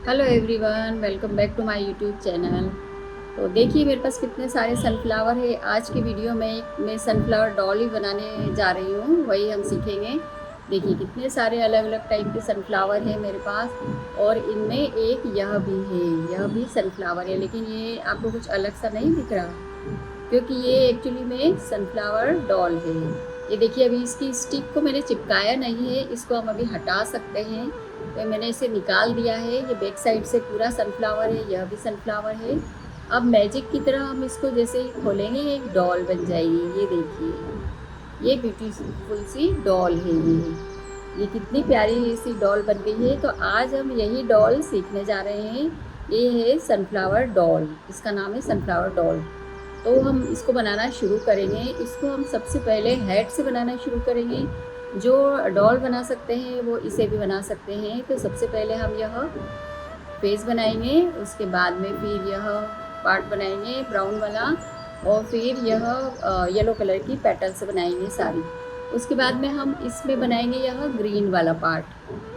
Hello everyone, welcome back to my YouTube channel. तो देखिए मेरे पास कितने सारे सनफ्लावर है। आज की वीडियो में मैं सनफ्लावर डॉल ही बनाने जा रही हूँ, वही हम सीखेंगे। देखिए कितने सारे अलग अलग टाइप के सनफ्लावर हैं मेरे पास, और इनमें एक यह भी है, यह भी सनफ्लावर है, लेकिन ये आपको कुछ अलग सा नहीं दिख रहा क्योंकि ये एक्चुअली में सनफ्लावर डॉल है। ये देखिए अभी इसकी स्टिक को मैंने चिपकाया नहीं है, इसको हम अभी हटा सकते हैं। तो मैंने इसे निकाल दिया है। ये बैक साइड से पूरा सनफ्लावर है, यह भी सनफ्लावर है। अब मैजिक की तरह हम इसको जैसे ही खोलेंगे एक डॉल बन जाएगी। ये देखिए, ये ब्यूटीफुल सी डॉल है। ये कितनी प्यारी सी डॉल बन गई है। तो आज हम यही डॉल सीखने जा रहे हैं। ये है सनफ्लावर डॉल, इसका नाम है सनफ्लावर डॉल। तो हम इसको बनाना शुरू करेंगे। इसको हम सबसे पहले हेड से बनाना शुरू करेंगे। जो डॉल बना सकते हैं वो इसे भी बना सकते हैं। तो सबसे पहले हम यह फेस बनाएंगे, उसके बाद में फिर यह पार्ट बनाएंगे ब्राउन वाला, और फिर यह येलो कलर की पेटल्स बनाएंगे सारी। उसके बाद में हम इसमें बनाएंगे यह ग्रीन वाला पार्ट,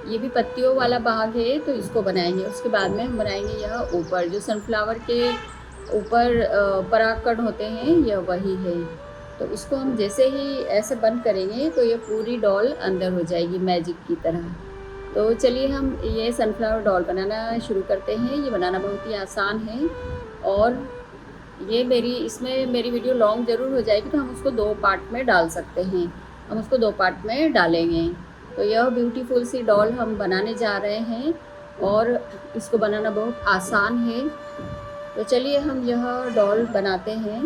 ये भी पत्तियों वाला भाग है, तो इसको बनाएंगे। उसके बाद में हम बनाएंगे यह ऊपर जो सनफ्लावर के ऊपर परागकण होते हैं, यह वही है। तो इसको हम जैसे ही ऐसे बंद करेंगे तो ये पूरी डॉल अंदर हो जाएगी मैजिक की तरह। तो चलिए हम ये सनफ्लावर डॉल बनाना शुरू करते हैं। ये बनाना बहुत ही आसान है, और ये इसमें मेरी वीडियो लॉन्ग ज़रूर हो जाएगी, तो हम उसको दो पार्ट में डाल सकते हैं। हम उसको दो पार्ट में डालेंगे। तो यह ब्यूटीफुल सी डॉल हम बनाने जा रहे हैं, और इसको बनाना बहुत आसान है। तो चलिए हम यह डॉल बनाते हैं,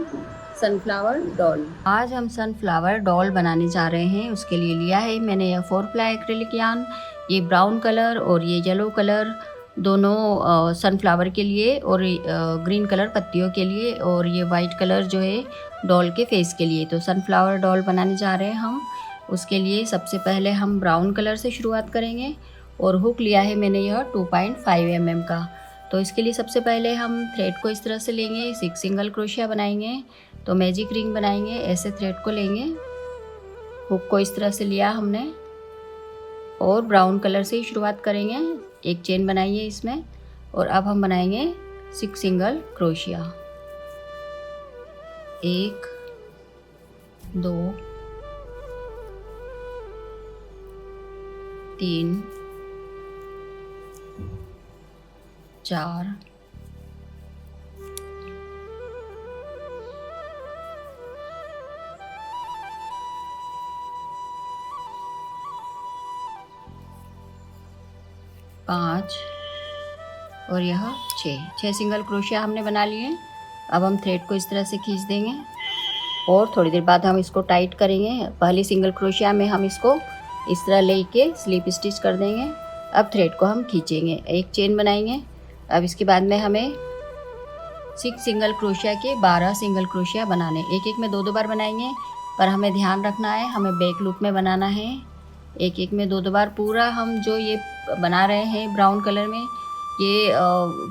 सनफ्लावर डॉल। आज हम सनफ्लावर डॉल बनाने जा रहे हैं। उसके लिए लिया है मैंने यह 4 प्लाई एक्रिलिक यार्न, ये ब्राउन कलर और ये येलो कलर, दोनों सनफ्लावर के लिए, और ग्रीन कलर पत्तियों के लिए, और ये वाइट कलर जो है डॉल के फेस के लिए। तो सनफ्लावर डॉल बनाने जा रहे हैं हम। उसके लिए सबसे पहले हम ब्राउन कलर से शुरुआत करेंगे, और हुक लिया है मैंने यह 2.5 mm का। तो इसके लिए सबसे पहले हम थ्रेड को इस तरह से लेंगे, 6 सिंगल क्रोशिया बनाएंगे। तो मैजिक रिंग बनाएंगे, ऐसे थ्रेड को लेंगे, हुक को इस तरह से लिया हमने, और ब्राउन कलर से ही शुरुआत करेंगे। एक चेन बनाइए इसमें, और अब हम बनाएंगे 6 सिंगल क्रोशिया। 1 2 3 4 5 और यह 6 सिंगल क्रोशिया हमने बना लिए। अब हम थ्रेड को इस तरह से खींच देंगे, और थोड़ी देर बाद हम इसको टाइट करेंगे। पहली सिंगल क्रोशिया में हम इसको इस तरह लेके स्लिप स्टिच कर देंगे। अब थ्रेड को हम खींचेंगे, एक चेन बनाएंगे। अब इसके बाद में हमें 6 सिंगल क्रोशिया के 12 सिंगल क्रोशिया बनाने, एक एक में दो दो बार बनाएंगे। पर हमें ध्यान रखना है, हमें बैक लूप में बनाना है। एक एक में दो दो बार पूरा हम जो ये बना रहे हैं ब्राउन कलर में, ये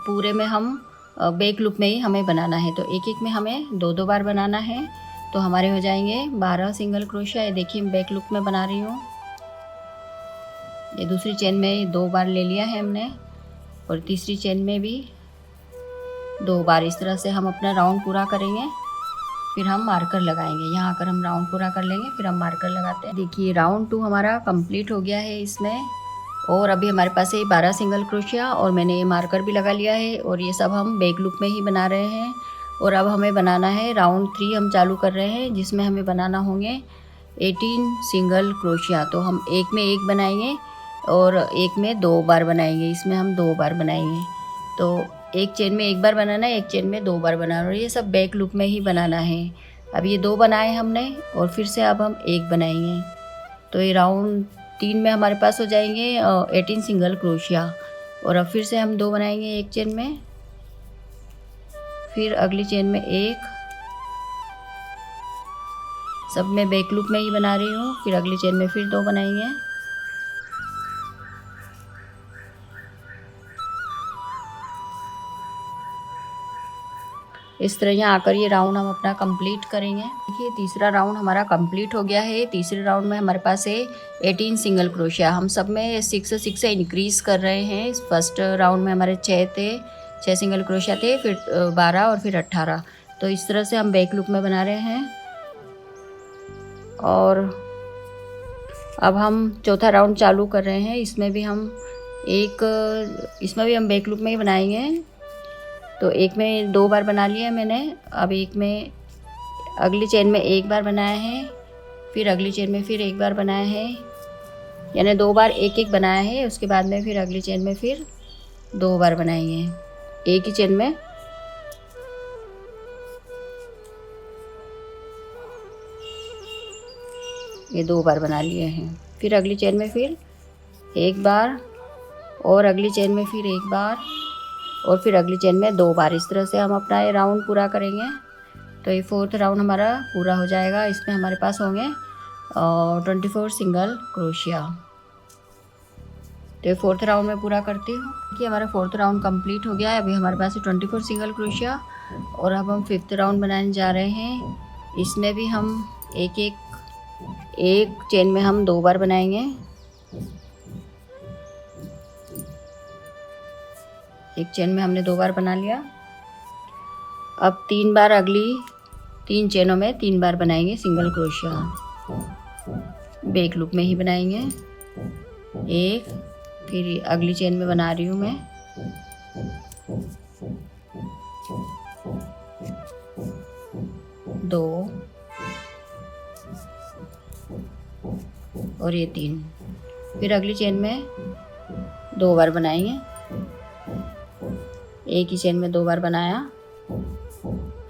पूरे में हम बैक लूप में ही हमें बनाना है। तो एक एक में हमें दो दो बार बनाना है। तो हमारे हो जाएंगे 12 सिंगल क्रोशिया। ये देखिए मैं बैक लूप में बना रही हूँ। ये दूसरी चेन में 2 बार ले लिया है हमने, और तीसरी चेन में भी 2 बार। इस तरह से हम अपना राउंड पूरा करेंगे, फिर हम मार्कर लगाएंगे। यहाँ आकर हम राउंड पूरा कर लेंगे, फिर हम मार्कर लगाते हैं। देखिए राउंड 2 हमारा कंप्लीट हो गया है इसमें, और अभी हमारे पास है 12 सिंगल क्रोशिया, और मैंने ये मार्कर भी लगा लिया है। और ये सब हम बैक लूप में ही बना रहे हैं। और अब हमें बनाना है राउंड 3 हम चालू कर रहे हैं, जिसमें हमें बनाना होंगे 18 सिंगल क्रोशिया। तो हम एक में एक बनाएंगे, और एक में 2 बार बनाएंगे। इसमें हम 2 बार बनाएंगे। तो एक चेन में एक बार बनाना है, एक चेन में 2 बार बनाना है, और ये सब बैक लूप में ही बनाना है। अब ये 2 बनाए हमने, और फिर से अब हम एक बनाएंगे। तो ये राउंड 3 में हमारे पास हो जाएंगे 18 सिंगल क्रोशिया। और अब फिर से हम 2 बनाएंगे एक चेन में, फिर अगली चेन में एक, सब मैं बैक लूप में ही बना रही हूँ। फिर अगली चेन में फिर 2 बनाएंगे, इस तरह यहाँ आकर ये राउंड हम अपना कंप्लीट करेंगे। देखिए तीसरा राउंड हमारा कंप्लीट हो गया है। तीसरे राउंड में हमारे पास है 18 सिंगल क्रोशिया। हम सब में 6 से इंक्रीज़ कर रहे हैं। फर्स्ट राउंड में हमारे 6 सिंगल क्रोशिया थे, फिर 12 और फिर 18। तो इस तरह से हम बैक लूप में बना रहे हैं। और अब हम चौथा राउंड चालू कर रहे हैं। इसमें भी हम बैक लूप में ही बनाएंगे। तो एक में 2 बार बना लिया मैंने। अब एक में अगली चेन में 1 बार बनाया है, फिर अगली चेन में फिर 1 बार बनाया है, यानी 2 बार एक बनाया है। उसके बाद में फिर अगली चेन में फिर 2 बार बनाएंगे एक ही चेन में। ये 2 बार बना लिए हैं। फिर अगली चेन में फिर 1 बार, और अगली चेन में फिर 1 बार, और फिर अगली चेन में 2 बार। इस तरह से हम अपना ये राउंड पूरा करेंगे। तो ये 4th राउंड हमारा पूरा हो जाएगा। इसमें हमारे पास होंगे 24 सिंगल क्रोशिया। तो ये 4th राउंड में पूरा करती हूँ कि हमारा 4th राउंड कंप्लीट हो गया है। अभी हमारे पास 24 सिंगल क्रोशिया। और अब हम 5th राउंड बनाने जा रहे हैं। इसमें भी हम एक चेन में हम 2 बार बनाएंगे। एक चेन में हमने 2 बार बना लिया। अब 3 बार अगली 3 चेनों में 3 बार बनाएंगे सिंगल क्रोशिया। बैक लूप में ही बनाएंगे। एक, फिर अगली चेन में बना रही हूँ मैं 2 और ये 3। फिर अगली चेन में 2 बार बनाएंगे। एक ही चेन में 2 बार बनाया।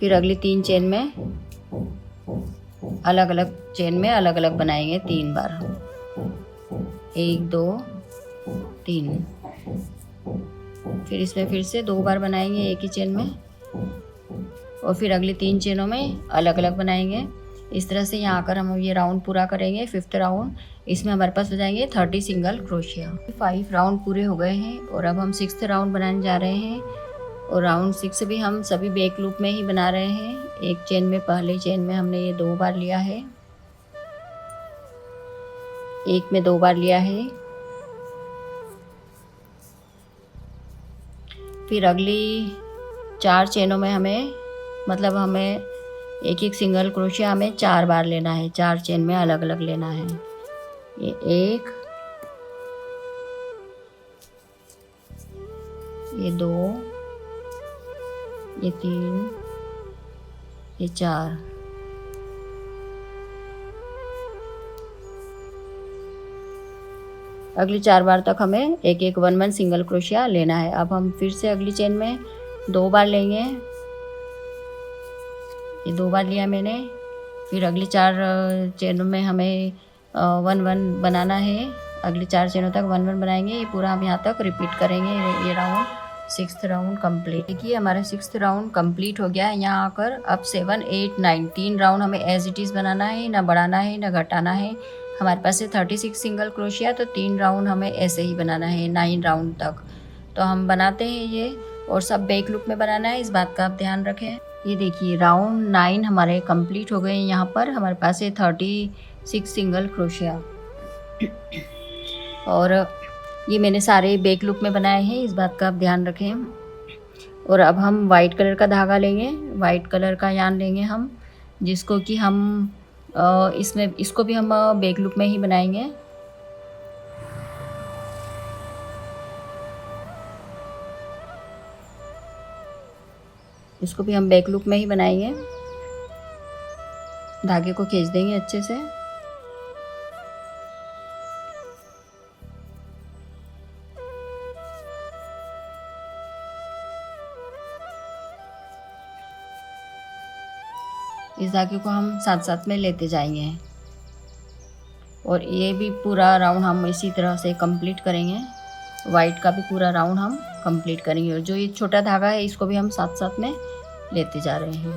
फिर अगली 3 चेन में अलग अलग बनाएंगे 3 बार। 1 2 3। फिर इसमें फिर से 2 बार बनाएंगे एक ही चेन में, और फिर अगली 3 चेनों में अलग अलग बनाएंगे। इस तरह से यहाँ आकर हम ये राउंड पूरा करेंगे। 5th राउंड, इसमें हमारे पास हो जाएंगे 30 सिंगल क्रोशिया। 5 राउंड पूरे हो गए हैं और अब हम 6th राउंड बनाने जा रहे हैं। और राउंड 6 भी हम सभी बैक लूप में ही बना रहे हैं। एक चेन में, पहले चेन में हमने ये 2 बार लिया है, एक में 2 बार लिया है। फिर अगली 4 चेनों में हमें एक सिंगल क्रोशिया हमें 4 बार लेना है। 4 चेन में अलग अलग लेना है। ये 1, ये 2, ये 3, ये 4। अगली 4 बार तक हमें एक 1 सिंगल क्रोशिया लेना है। अब हम फिर से अगली चेन में 2 बार लेंगे। ये 2 बार लिया मैंने। फिर अगली 4 चेनों में हमें 1 बनाना है। अगली 4 चेनों तक 1 बनाएंगे। ये पूरा हम यहाँ तक रिपीट करेंगे। ये राउंड 6th राउंड कंप्लीट। देखिए हमारा 6th राउंड कंप्लीट हो गया है। यहाँ आकर अब 7 8 9 3 राउंड हमें एज इट इज़ बनाना है, ना बढ़ाना है ना घटाना है। हमारे पास है 36 सिंगल क्रोशिया, तो 3 राउंड हमें ऐसे ही बनाना है 9 राउंड तक। तो हम बनाते हैं ये, और सब बैक लूप में बनाना है, इस बात का आप ध्यान रखें। ये देखिए राउंड 9 हमारे कंप्लीट हो गए हैं। यहाँ पर हमारे पास है 36 सिंगल क्रोशिया। और ये मैंने सारे बैक लूप में बनाए हैं, इस बात का आप ध्यान रखें। और अब हम वाइट कलर का धागा लेंगे, वाइट कलर का यार्न लेंगे हम, जिसको कि हम इसको भी हम बैक लूप में ही बनाएंगे। इसको भी हम बैक लूप में ही बनाएंगे। धागे को खींच देंगे अच्छे से। इस धागे को हम साथ साथ में लेते जाएंगे, और ये भी पूरा राउंड हम इसी तरह से कंप्लीट करेंगे। वाइट का भी पूरा राउंड हम कंप्लीट करेंगे, और जो ये छोटा धागा है इसको भी हम साथ साथ में लेते जा रहे हैं।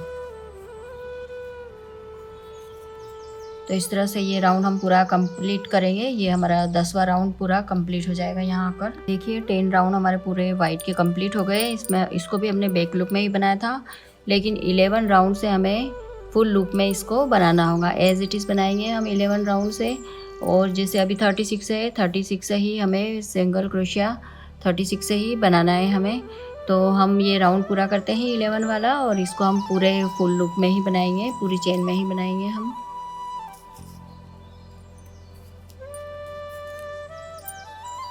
तो इस तरह से ये राउंड हम पूरा कंप्लीट करेंगे। ये हमारा 10वां राउंड पूरा कंप्लीट हो जाएगा। यहाँ आकर देखिए 10 राउंड हमारे पूरे वाइट के कंप्लीट हो गए। इसको भी हमने बैक लूप में ही बनाया था। लेकिन 11 राउंड से हमें फुल लूप में इसको बनाना होगा। एज इट इज़ बनाएंगे हम 11 राउंड से। और जैसे अभी 36 है, 36 से ही हमें सिंगल क्रोशिया 36 से ही बनाना है हमें। तो हम ये राउंड पूरा करते हैं 11 वाला, और इसको हम पूरे फुल लूप में ही बनाएंगे, पूरी चेन में ही बनाएंगे हम।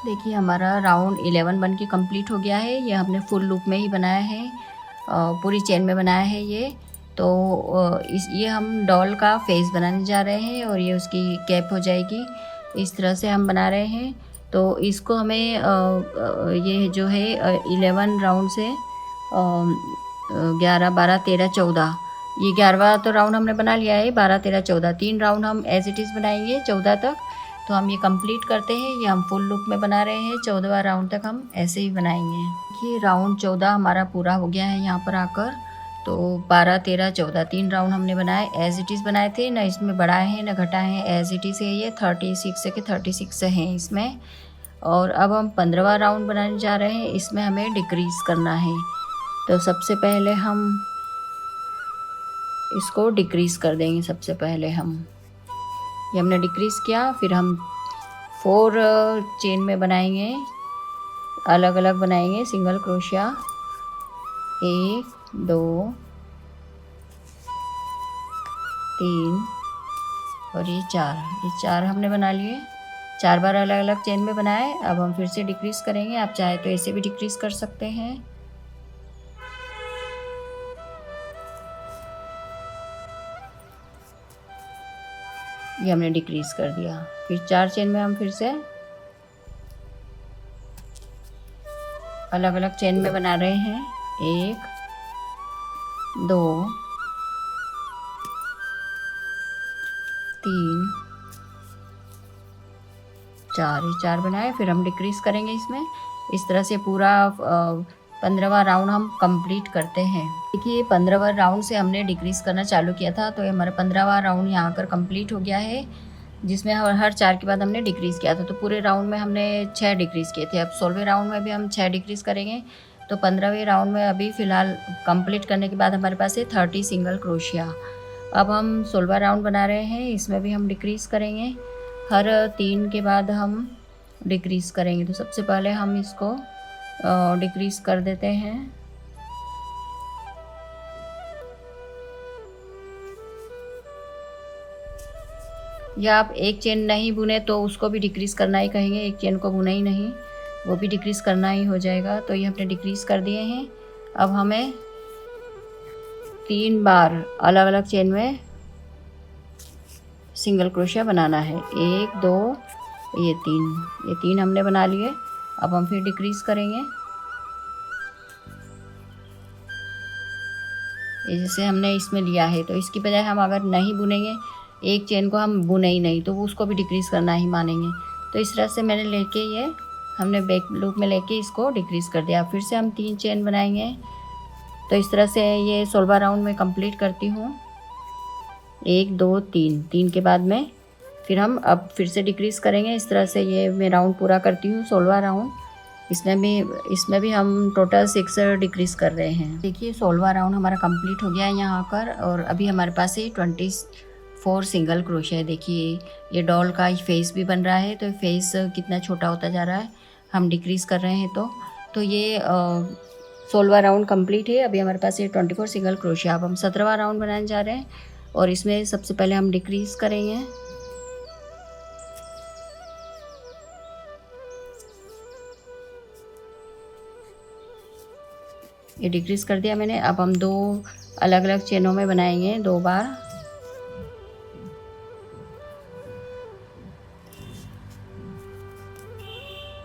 देखिए हमारा राउंड 11 बन के कम्प्लीट हो गया है। ये हमने फुल लूप में ही बनाया है, पूरी चेन में बनाया है ये। तो ये हम डॉल का फेस बनाने जा रहे हैं, और ये उसकी कैप हो जाएगी। इस तरह से हम बना रहे हैं। तो इसको हमें ये जो है 11 राउंड से 11, 12, 13, 14, ये 11वां तो राउंड हमने बना लिया है। 12, 13, 14 3 राउंड हम एज इट इज़ बनाएंगे 14 तक। तो हम ये कंप्लीट करते हैं। ये हम फुल लूप में बना रहे हैं, 14वां राउंड तक हम ऐसे ही बनाएंगे। देखिए राउंड 14 हमारा पूरा हो गया है यहाँ पर आकर। तो 12, 13, 14 3 राउंड हमने बनाए, एज इट इज़ बनाए थे, ना इसमें बढ़ाए हैं ना घटाए हैं, एज इट इज़ है। ये 36 के 36 हैं इसमें। और अब हम 15वां राउंड बनाने जा रहे हैं। इसमें हमें डिक्रीज़ करना है। तो सबसे पहले हम इसको डिक्रीज़ कर देंगे। सबसे पहले हम ये हमने डिक्रीज़ किया, फिर हम 4 चेन में बनाएंगे, अलग अलग बनाएंगे सिंगल क्रोशिया। 1, 2, 3 और ये 4 हमने बना लिए। 4 बार अलग अलग चेन में बनाए। अब हम फिर से डिक्रीज़ करेंगे। आप चाहे तो ऐसे भी डिक्रीज़ कर सकते हैं। ये हमने डिक्रीज़ कर दिया। फिर 4 चेन में हम फिर से अलग अलग चेन में बना रहे हैं। 1, 2, 3, 4, ये 4 बनाए। फिर हम डिक्रीज़ करेंगे इसमें। इस तरह से पूरा 15वां राउंड हम कंप्लीट करते हैं। देखिए 15वां राउंड से हमने डिक्रीज़ करना चालू किया था, तो ये हमारा 15वां राउंड यहाँ आकर कंप्लीट हो गया है, जिसमें हर 4 के बाद हमने डिक्रीज़ किया था। तो पूरे राउंड में हमने 6 डिक्रीज़ किए थे। अब 16वें राउंड में भी हम 6 डिक्रीज़ करेंगे। तो 15वें राउंड में अभी फ़िलहाल कंप्लीट करने के बाद हमारे पास है 30 सिंगल क्रोशिया। अब हम 16वां राउंड बना रहे हैं। इसमें भी हम डिक्रीज़ करेंगे। हर 3 के बाद हम डिक्रीज़ करेंगे। तो सबसे पहले हम इसको डिक्रीज़ कर देते हैं। या आप एक चेन नहीं बुने तो उसको भी डिक्रीज़ करना ही कहेंगे। एक चेन को बुना ही नहीं, वो भी डिक्रीज़ करना ही हो जाएगा। तो ये हमने डिक्रीज़ कर दिए हैं। अब हमें 3 बार अलग अलग चेन में सिंगल क्रोशिया बनाना है। 1, 2, ये 3 हमने बना लिए। अब हम फिर डिक्रीज़ करेंगे। ये जैसे हमने इसमें लिया है, तो इसकी बजाय हम अगर नहीं बुनेंगे, एक चेन को हम बुने ही नहीं, तो वो उसको भी डिक्रीज़ करना ही मानेंगे। तो इस तरह से मैंने लेके ये हमने बैक लूप में लेके इसको डिक्रीज़ कर दिया। फिर से हम 3 चेन बनाएंगे। तो इस तरह से ये 16वां राउंड में कंप्लीट करती हूँ। 1, 2, 3 के बाद में फिर हम अब फिर से डिक्रीज़ करेंगे। इस तरह से ये मैं राउंड पूरा करती हूँ, 16वां राउंड। इसमें भी हम टोटल 6 डिक्रीज़ कर रहे हैं। देखिए 16वां राउंड हमारा कंप्लीट हो गया है यहाँ पर, और अभी हमारे पास है 24 सिंगल क्रोशिया है। देखिए ये डॉल का फेस भी बन रहा है, तो फेस कितना छोटा होता जा रहा है, हम डिक्रीज़ कर रहे हैं। तो ये 16वां राउंड कंप्लीट है। अभी हमारे पास ये 24 सिंगल क्रोशिया। अब हम 17वां राउंड बनाने जा रहे हैं, और इसमें सबसे पहले हम डिक्रीज़ करेंगे। ये डिक्रीज़ कर दिया मैंने। अब हम 2 अलग अलग चेनों में बनाएंगे 2 बार।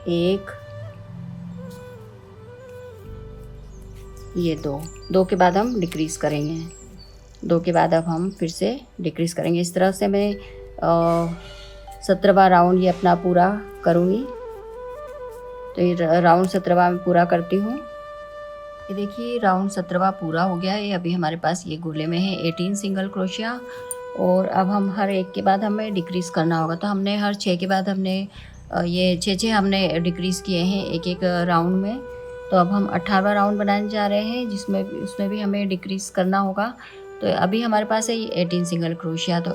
एक, ये 2 के बाद हम डिक्रीज़ करेंगे। 2 के बाद अब हम फिर से डिक्रीज़ करेंगे। इस तरह से मैं 17वां राउंड ये अपना पूरा करूँगी। तो ये राउंड 17वां मैं पूरा करती हूँ। ये देखिए राउंड 17वां पूरा हो गया है। अभी हमारे पास ये गोले में है 18 सिंगल क्रोशिया, और अब हम हर एक के बाद हमें डिक्रीज़ करना होगा। तो हमने हर 6 के बाद हमने ये 6 हमने डिक्रीज़ किए हैं एक एक राउंड में। तो अब हम 18वां राउंड बनाने जा रहे हैं, जिसमें उसमें भी हमें डिक्रीज़ करना होगा। तो अभी हमारे पास है ये 18 सिंगल क्रोशिया। तो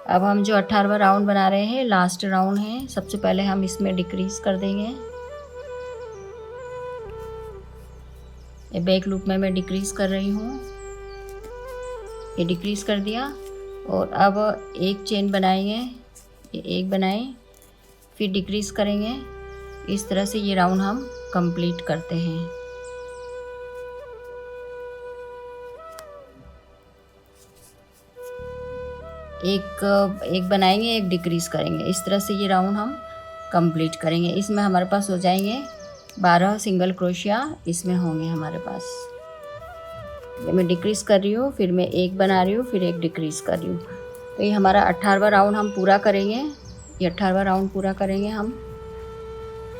अब हम जो 18वां राउंड बना रहे हैं, लास्ट राउंड है, सबसे पहले हम इसमें डिक्रीज़ कर देंगे। ये बैक लूप में मैं डिक्रीज़ कर रही हूँ, ये डिक्रीज़ कर दिया। और अब एक चेन बनाएंगे, ये एक बनाएं, फिर डिक्रीज़ करेंगे। इस तरह से ये राउंड हम कंप्लीट करते हैं। एक बनाएंगे, एक डिक्रीज़ करेंगे। इस तरह से ये राउंड हम कंप्लीट करेंगे। इसमें हमारे पास हो जाएंगे 12 सिंगल क्रोशिया इसमें होंगे हमारे पास। ये मैं डिक्रीज़ कर रही हूँ, फिर मैं एक बना रही हूँ, फिर एक डिक्रीज़ कर रही हूँ। तो ये हमारा 18वां राउंड हम पूरा करेंगे। ये 18वां राउंड पूरा करेंगे हम,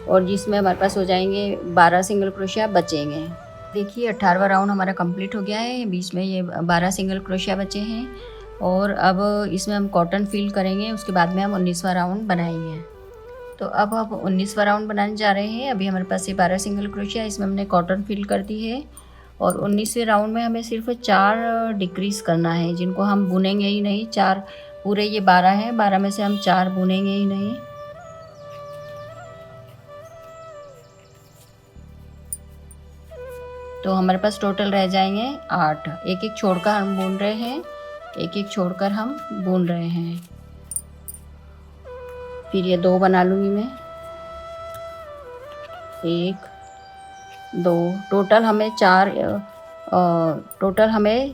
और जिसमें हमारे पास हो जाएंगे 12 सिंगल क्रोशिया बचेंगे। देखिए 18वां राउंड हमारा कंप्लीट हो गया है। बीच में ये 12 सिंगल क्रोशिया बचे हैं, और अब इसमें हम कॉटन फिल करेंगे। उसके बाद में हम 19वां राउंड बनाएंगे। तो अब हम 19वां राउंड बनाने जा रहे हैं। अभी हमारे पास ये 12 सिंगल क्रोशिया, इसमें हमने कॉटन फिल कर दी है। और 19वें राउंड में हमें सिर्फ 4 डिक्रीज़ करना है, जिनको हम बुनेंगे ही नहीं। 4 पूरे, ये 12 हैं, 12 में से हम 4 बुनेंगे ही नहीं। तो हमारे पास टोटल रह जाएंगे 8। एक एक छोड़कर हम बुन रहे हैं, एक एक छोड़कर हम बुन रहे हैं। फिर ये 2 बना लूँगी मैं, 1 2, टोटल हमें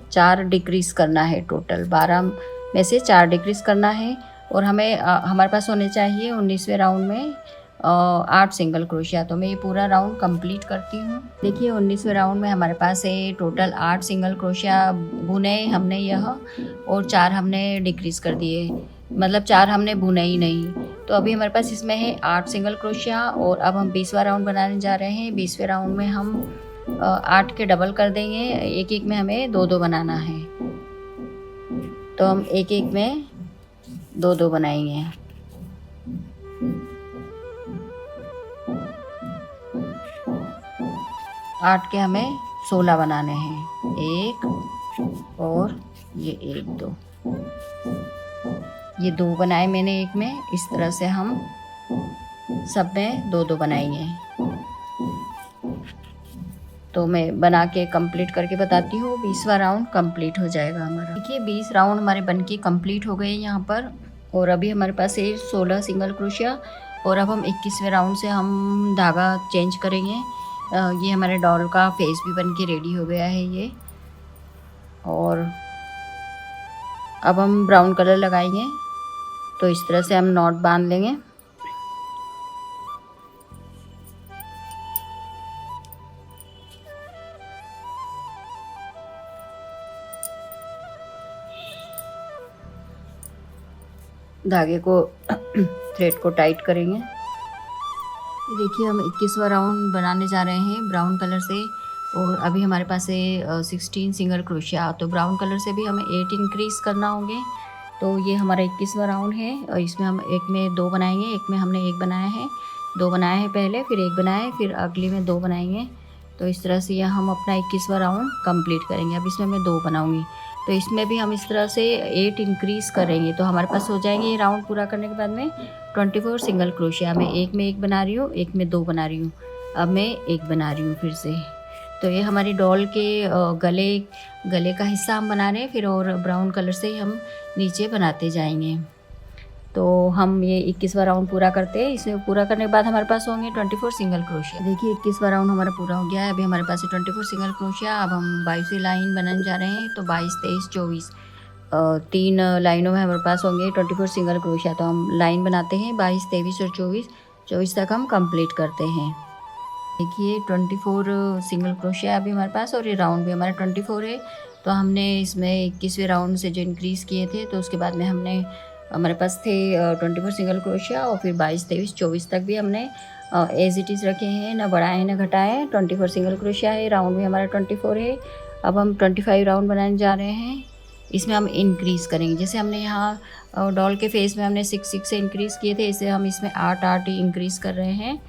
4 डिक्रीज़ करना है। टोटल 12 में से 4 डिक्रीज़ करना है। और हमें हमारे पास होने चाहिए 19वें राउंड में 8 सिंगल क्रोशिया। तो मैं ये पूरा राउंड कंप्लीट करती हूँ। देखिए 19वें राउंड में हमारे पास है टोटल 8 सिंगल क्रोशिया बुने हमने यह, और 4 हमने डिक्रीज़ कर दिए, मतलब 4 हमने बुने ही नहीं। तो अभी हमारे पास इसमें है 8 सिंगल क्रोशिया। और अब हम 20वां राउंड बनाने जा रहे हैं। 20वें राउंड में हम 8 के डबल कर देंगे। एक एक में हमें 2-2 बनाना है, तो हम एक एक में 2-2 बनाएंगे। आठ के हमें 16 बनाने हैं, 1 और ये 1 2, ये 2 बनाए मैंने एक में। इस तरह से हम सब में 2-2 बनाएंगे। तो मैं बना के कंप्लीट करके बताती हूँ। 20वां राउंड कंप्लीट हो जाएगा हमारा। देखिए 20 राउंड हमारे बनके कंप्लीट हो गए यहाँ पर। और अभी हमारे पास है 16 सिंगल क्रोशिया। और अब हम 21वें राउंड से हम धागा चेंज करेंगे। ये हमारे डॉल का फेस भी बन के रेडी हो गया है ये। और अब हम ब्राउन कलर लगाएंगे। तो इस तरह से हम नॉट बांध लेंगे। धागे को थ्रेड को टाइट करेंगे। देखिए हम 21वां राउंड बनाने जा रहे हैं ब्राउन कलर से। और अभी हमारे पास है 16 सिंगल क्रोशिया। तो ब्राउन कलर से भी हमें 8 इंक्रीज़ करना होंगे। तो ये हमारा 21वां राउंड है, और इसमें हम एक में 2 बनाएंगे। एक में हमने 1 बनाया है, 2 बनाया है पहले, फिर 1 बनाए, फिर अगली में 2 बनाएंगे। तो इस तरह से यह हम अपना 21वां राउंड कंप्लीट करेंगे। अब इसमें मैं 2 बनाऊंगी, तो इसमें भी हम इस तरह से 8 इंक्रीज़ करेंगे। तो हमारे पास हो जाएंगे ये राउंड पूरा करने के बाद में 24 सिंगल क्रोशिया। मैं एक में 1 बना रही हूँ, एक में 2 बना रही हूँ, अब मैं 1 बना रही हूँ फिर से। तो ये हमारी डॉल के गले का हिस्सा हम बना रहे हैं। फिर और ब्राउन कलर से हम नीचे बनाते जाएंगे। तो हम ये 21वां राउंड पूरा करते हैं। इसे पूरा करने के बाद हमारे पास होंगे 24 सिंगल क्रोशिया। देखिए 21वां राउंड हमारा पूरा हो गया है। अभी हमारे पास है 24 सिंगल क्रोशिया। अब हम 22वीं लाइन बनाने जा रहे हैं। तो 22 23 24 3 लाइनों में हमारे पास होंगे 24 सिंगल क्रोशिया। तो हम लाइन बनाते हैं 22 23 और 24 तक हम कंप्लीट करते हैं। देखिए 24 सिंगल क्रोशिया अभी हमारे पास, और ये राउंड भी हमारा 24 है। तो हमने इसमें 21वें राउंड से जो इंक्रीज़ किए थे, तो उसके बाद में हमारे पास थे 24 सिंगल क्रोशिया। और फिर 22 23 24 तक भी हमने एज इट इज़ रखे हैं, ना बढ़ाए ना घटाए। 24 सिंगल क्रोशिया है, राउंड भी हमारा 24 है। अब हम 25 राउंड बनाने जा रहे हैं। इसमें हम इंक्रीज़ करेंगे, जैसे हमने यहाँ डॉल के फेस में हमने 6 6 से इंक्रीज़ किए थे, इसे हम इसमें 8 8 इंक्रीज़ कर रहे हैं।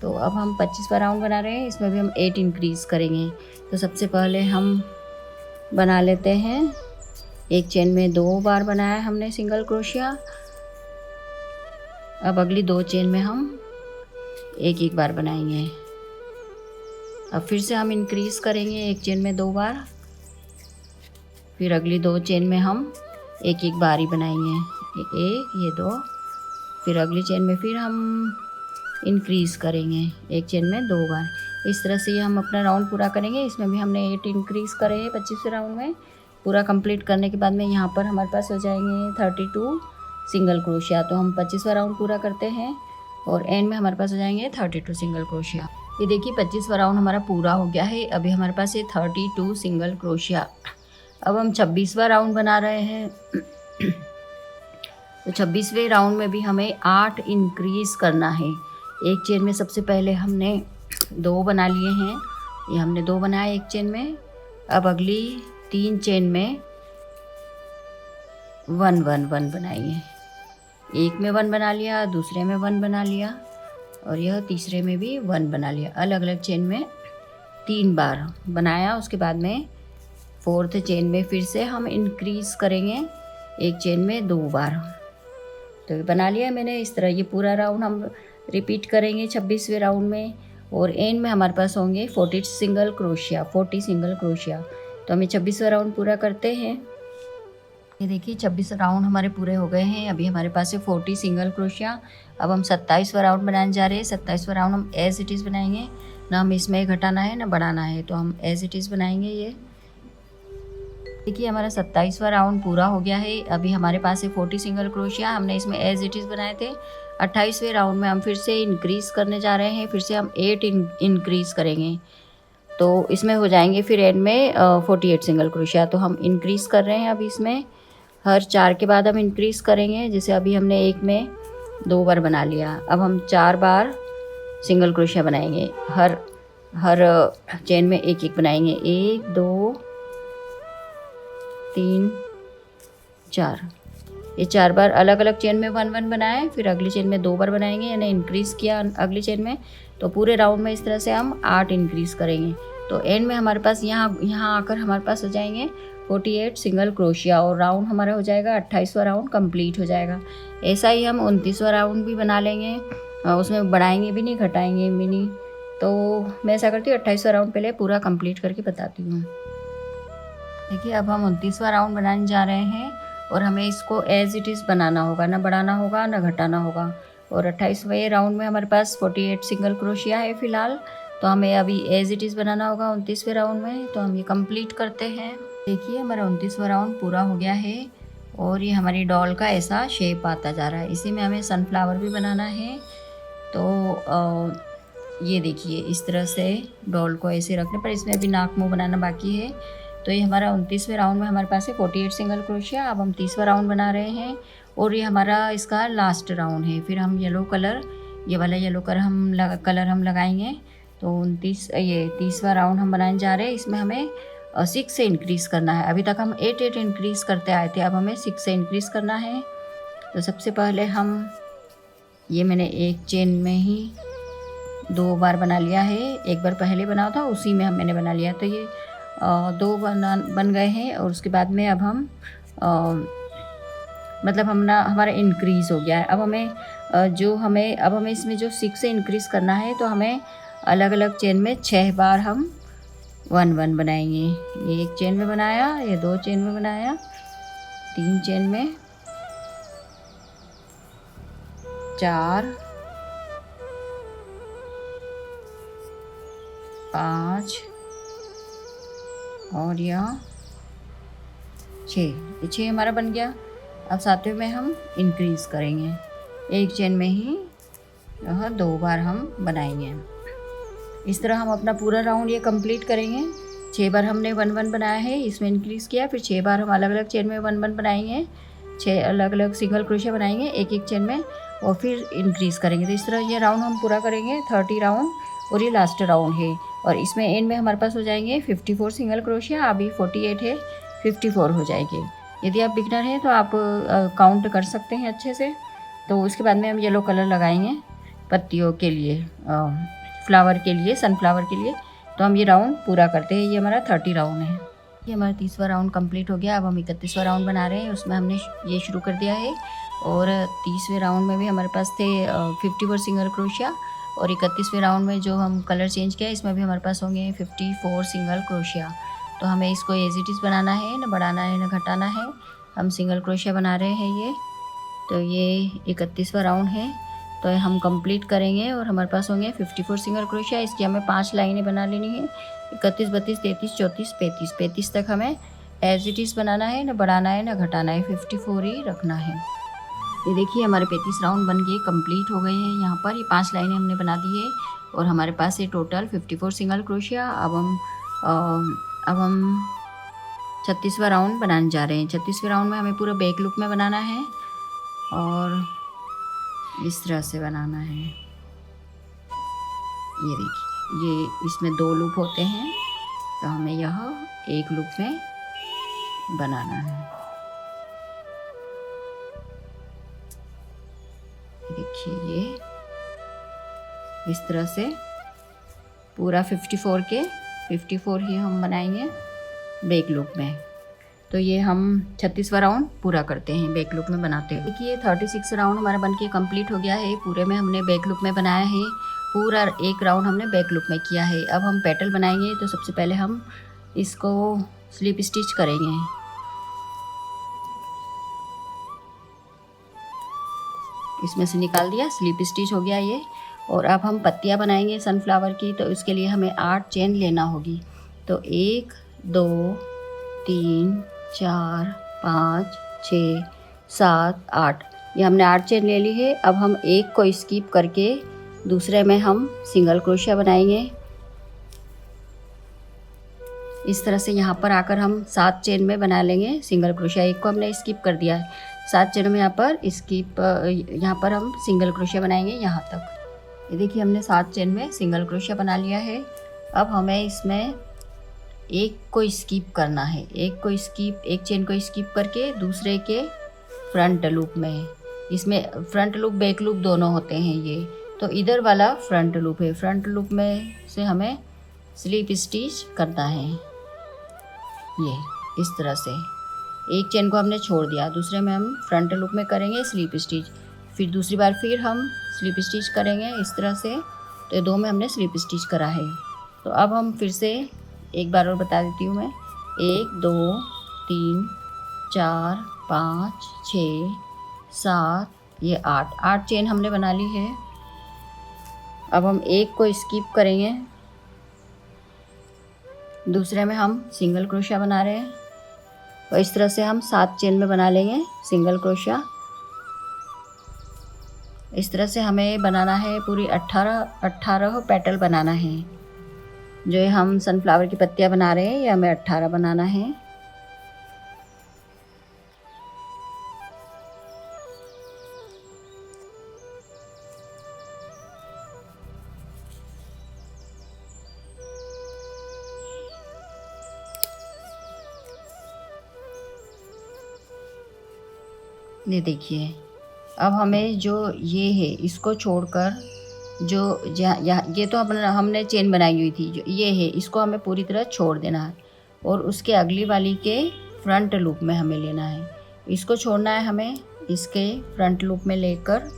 तो अब हम 25वां राउंड बना रहे हैं, इसमें भी हम 8 इंक्रीज़ करेंगे। तो सबसे पहले हम बना लेते हैं, एक चेन में 2 बार बनाया हमने सिंगल क्रोशिया। अब अगली 2 चेन में हम एक बार बनाएंगे। अब फिर से हम इंक्रीज़ करेंगे, एक चेन में 2 बार, फिर अगली 2 चेन में हम एक बार ही बनाएंगे, ये 2, फिर अगली चेन में फिर हम इंक्रीज़ करेंगे, एक चेन में 2 बार। इस तरह से ये हम अपना राउंड पूरा करेंगे। इसमें भी हमने 8 इंक्रीज़ करे हैं 25वें राउंड में। पूरा कंप्लीट करने के बाद में यहाँ पर हमारे पास हो जाएंगे 32 सिंगल क्रोशिया। तो हम 25वां राउंड पूरा करते हैं और एंड में हमारे पास हो जाएंगे 32 सिंगल क्रोशिया। ये देखिए 25वां राउंड हमारा पूरा हो गया है। अभी हमारे पास ये 32 सिंगल क्रोशिया। अब हम 26वां राउंड बना रहे हैं। तो 26वें राउंड में भी हमें 8 इंक्रीज़ करना है। एक चेन में सबसे पहले हमने 2 बना लिए हैं, ये हमने 2 बनाए एक चेन में। अब अगली 3 चेन में 1 1 1 बनाएंगे। एक में 1 बना लिया, दूसरे में 1 बना लिया और यह तीसरे में भी 1 बना लिया। अलग अलग चेन में 3 बार बनाया। उसके बाद में 4th चेन में फिर से हम इंक्रीज़ करेंगे, एक चेन में 2 बार। तो ये बना लिया मैंने। इस तरह ये पूरा राउंड हम रिपीट करेंगे 26वें राउंड में और एंड में हमारे पास होंगे 40 सिंगल क्रोशिया। तो हमें 26वां राउंड पूरा करते हैं। ये देखिए 26 राउंड हमारे पूरे हो गए हैं। अभी हमारे पास है 40 सिंगल क्रोशिया। अब हम 27वां राउंड बनाने जा रहे हैं। 27वां राउंड हम एज इट इज़ बनाएंगे, ना हम इसमें घटाना है ना बढ़ाना है, तो हम एज इट इज़ बनाएंगे। ये देखिए हमारा 27वां राउंड पूरा हो गया है। अभी हमारे पास है 40 सिंगल क्रोशिया, हमने इसमें एज इट इज़ बनाए थे। 28वें राउंड में हम फिर से इंक्रीज़ करने जा रहे हैं। फिर से हम 8 इंक्रीज़ करेंगे, तो इसमें हो जाएंगे फिर एंड में 48 सिंगल क्रोशिया। तो हम इंक्रीज़ कर रहे हैं। अभी इसमें हर 4 के बाद हम इंक्रीज़ करेंगे। जैसे अभी हमने एक में 2 बार बना लिया, अब हम 4 बार सिंगल क्रोशिया बनाएंगे। हर चेन में एक बनाएंगे, 1 2 3 4। ये 4 बार अलग अलग चेन में 1 1 बनाए, फिर अगली चेन में 2 बार बनाएंगे, यानी इंक्रीज़ किया अगली चेन में। तो पूरे राउंड में इस तरह से हम 8 इंक्रीज़ करेंगे। तो एंड में हमारे पास यहाँ आकर हमारे पास हो जाएंगे 48 सिंगल क्रोशिया और राउंड हमारा हो जाएगा 28वां राउंड कंप्लीट हो जाएगा। ऐसा ही हम 29वां राउंड भी बना लेंगे, उसमें बढ़ाएंगे भी नहीं घटाएंगे भी नहीं। तो मैं ऐसा करती हूँ 28वां राउंड पहले पूरा कंप्लीट करके बताती हूँ। देखिए अब हम 29वां राउंड बनाने जा रहे हैं और हमें इसको एज इट इज़ बनाना होगा, ना बढ़ाना होगा ना घटाना होगा। और 28वें राउंड में हमारे पास 48 सिंगल क्रोशिया है फ़िलहाल, तो हमें अभी एज इट इज़ बनाना होगा 29वें राउंड में। तो हम ये कंप्लीट करते हैं। देखिए हमारा 29वां राउंड पूरा हो गया है और ये हमारी डॉल का ऐसा शेप आता जा रहा है। इसी में हमें सनफ्लावर भी बनाना है। तो ये देखिए इस तरह से डॉल को ऐसे रखने पर, इसमें अभी नाक मुँह बनाना बाकी है। तो ये हमारा 29वें राउंड में हमारे पास है 48 सिंगल क्रोशिया। अब हम 30वां राउंड बना रहे हैं और ये हमारा इसका लास्ट राउंड है। फिर हम येलो कलर, ये वाला येलो कलर हम लगाएंगे। तो 30वां राउंड हम बनाने जा रहे हैं। इसमें हमें 6 से इंक्रीज़ करना है। अभी तक हम 8 इंक्रीज़ करते आए थे, अब हमें 6 से इंक्रीज़ करना है। तो सबसे पहले ये मैंने एक चेन में ही 2 बार बना लिया है। एक बार पहले बना था, उसी में मैंने बना लिया। तो ये 2 बन गए हैं और उसके बाद में अब हम मतलब हमारा इंक्रीज़ हो गया है। अब हमें इसमें जो 6 से इंक्रीज़ करना है, तो हमें अलग अलग चेन में 6 बार हम 1 1 बनाएंगे। ये एक चेन में बनाया, ये 2 चेन में बनाया, 3 चेन में, 4 5 और यहाँ 6 हमारा बन गया। अब 7वें में हम इंक्रीज़ करेंगे, एक चेन में ही यहाँ 2 बार हम बनाएंगे। इस तरह हम अपना पूरा राउंड ये कंप्लीट करेंगे। 6 बार हमने 1 1 बनाया है, इसमें इंक्रीज़ किया, फिर 6 बार हम अलग अलग चेन में 1 1 बनाएंगे, 6 अलग अलग सिंगल क्रोशिया बनाएंगे एक एक चेन में और फिर इंक्रीज़ करेंगे। तो इस तरह ये राउंड हम पूरा करेंगे 30 राउंड और ये लास्ट राउंड है। और इसमें एंड में हमारे पास हो जाएंगे 54 सिंगल क्रोशिया। अभी 48 है, 54 हो जाएंगे। यदि आप बिगनर हैं तो आप काउंट कर सकते हैं अच्छे से। तो उसके बाद में हम येलो कलर लगाएंगे। पत्तियों के लिए, फ्लावर के लिए, सनफ्लावर के लिए। तो हम ये राउंड पूरा करते हैं। ये हमारा 30 राउंड है। ये हमारा 30वां राउंड कंप्लीट हो गया। अब हम 31वां राउंड बना रहे हैं। उसमें हमने ये शुरू कर दिया है। और 30वें राउंड में भी हमारे पास थे 54 सिंगल क्रोशिया। और 31वें राउंड में जो हम कलर चेंज किया इसमें भी हमारे पास होंगे 54 सिंगल क्रोशिया। तो हमें इसको एज इट इज़ बनाना है, ना बढ़ाना है ना घटाना है। हम सिंगल क्रोशिया बना रहे हैं ये। तो ये 31वां राउंड है, तो हम कंप्लीट करेंगे और हमारे पास होंगे 54 सिंगल क्रोशिया। इसकी हमें 5 लाइनें बना लेनी है। 31, 32, 33, 34, 35, 35 तक हमें एज इट इज़ बनाना है, ना बढ़ाना है ना घटाना है, 54 ही रखना है। ये देखिए हमारे 35 राउंड बन के कंप्लीट हो गए हैं। यहाँ पर ये 5 लाइनें हमने बना दी है और हमारे पास ये टोटल 54 सिंगल क्रोशिया। अब हम 36वां राउंड बनाने जा रहे हैं। 36वें राउंड में हमें पूरा बैक लूप में बनाना है और इस तरह से बनाना है। ये देखिए, ये इसमें 2 लूप होते हैं, तो हमें यह एक लूप में बनाना है। देखिए ये इस तरह से पूरा 54 ही हम बनाएंगे बैक लूप में। तो ये हम 36वां राउंड पूरा करते हैं, बैक लूप में बनाते हैं। देखिए 36 राउंड हमारा बनके कंप्लीट हो गया है। पूरे में हमने बैक लूप में बनाया है। पूरा एक राउंड हमने बैक लूप में किया है। अब हम पेटल बनाएंगे। तो सबसे पहले हम इसको स्लिप स्टिच करेंगे। इसमें से निकाल दिया, स्लिप स्टिच हो गया ये। और अब हम पत्तियाँ बनाएंगे सनफ्लावर की। तो इसके लिए हमें 8 चेन लेना होगी। तो 1, 2, 3, 4, 5, 6, 7, 8, ये हमने 8 चेन ले ली है। अब हम एक को स्किप करके दूसरे में हम सिंगल क्रोशिया बनाएंगे। इस तरह से यहाँ पर आकर हम 7 चेन में बना लेंगे सिंगल क्रोशिया। एक को हमने स्किप कर दिया है। 7 चेनों में यहाँ पर हम सिंगल क्रोशिया बनाएंगे यहाँ तक। ये देखिए हमने 7 चेन में सिंगल क्रोशिया बना लिया है। अब हमें इसमें एक को स्किप करना है। एक चेन को स्किप करके दूसरे के फ्रंट लूप में, इसमें फ्रंट लूप बैक लूप दोनों होते हैं ये। तो इधर वाला फ्रंट लूप है। फ्रंट लूप में से हमें स्लिप स्टिच करना है। ये इस तरह से एक चेन को हमने छोड़ दिया, दूसरे में हम फ्रंट लूप में करेंगे स्लिप स्टिच। फिर दूसरी बार फिर हम स्लिप स्टिच करेंगे इस तरह से। तो ये 2 में हमने स्लिप स्टिच करा है। तो अब हम फिर से एक बार और बता देती हूँ मैं। 1, 2, 3, 4, 5, 6, 7, ये 8 चेन हमने बना ली है। अब हम एक को स्किप करेंगे, दूसरे में हम सिंगल क्रोशिया बना रहे हैं। और इस तरह से हम 7 चेन में बना लेंगे सिंगल क्रोशिया। इस तरह से हमें बनाना है पूरी 18 पेटल बनाना है। जो हम सनफ्लावर की पत्तियां बना रहे हैं ये हमें 18 बनाना है। ये देखिए अब हमें जो ये है इसको छोड़कर जो ये तो हमने चेन बनाई हुई थी, जो ये है इसको हमें पूरी तरह छोड़ देना है। और उसके अगली वाली के फ्रंट लूप में हमें लेना है। इसको छोड़ना है हमें इसके फ्रंट लूप में लेकर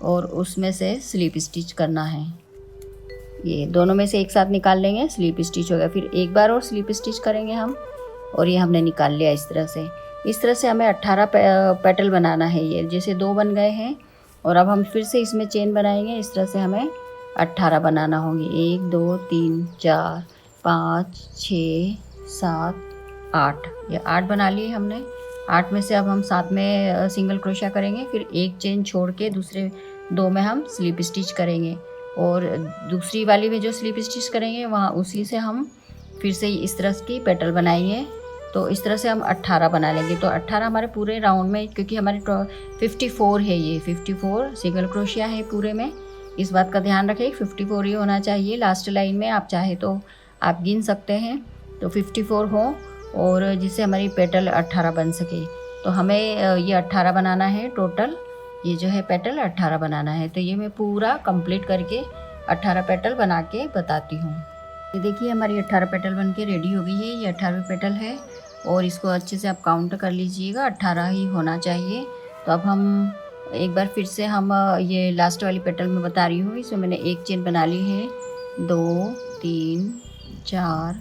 और उसमें से स्लिप स्टिच करना है। ये दोनों में से एक साथ निकाल लेंगे, स्लिप स्टिच हो गया। फिर एक बार और स्लिप स्टिच करेंगे हम और ये हमने निकाल लिया इस तरह से। इस तरह से हमें 18 पेटल बनाना है। ये जैसे 2 बन गए हैं और अब हम फिर से इसमें चेन बनाएंगे। इस तरह से हमें 18 बनाना होंगे। 1, 2, 3, 4, 5, 6, 7, 8, ये 8 बना लिए हमने। 8 में से अब हम 7 में सिंगल क्रोशिया करेंगे। फिर एक चेन छोड़ के दूसरे 2 में हम स्लिप स्टिच करेंगे और दूसरी वाली में जो स्लिप स्टिच करेंगे वहाँ उसी से हम फिर से इस तरह की पेटल बनाएंगे। तो इस तरह से हम 18 बना लेंगे। तो 18 हमारे पूरे राउंड में, क्योंकि हमारे 54 है, ये 54 सिंगल क्रोशिया है पूरे में। इस बात का ध्यान रखें 54 ही होना चाहिए। लास्ट लाइन में आप चाहे तो आप गिन सकते हैं, तो 54 हो और जिससे हमारी पेटल 18 बन सके। तो हमें ये 18 बनाना है टोटल। ये जो है पेटल 18 बनाना है। तो ये मैं पूरा कंप्लीट करके 18 पेटल बना के बताती हूँ। ये देखिए हमारी 18 पेटल बन के रेडी हो गई है। ये 18 पेटल है और इसको अच्छे से आप काउंट कर लीजिएगा, 18 ही होना चाहिए। तो अब हम एक बार फिर से हम ये लास्ट वाली पेटल में बता रही हूँ। इसमें मैंने एक चेन बना ली है, 2 3 4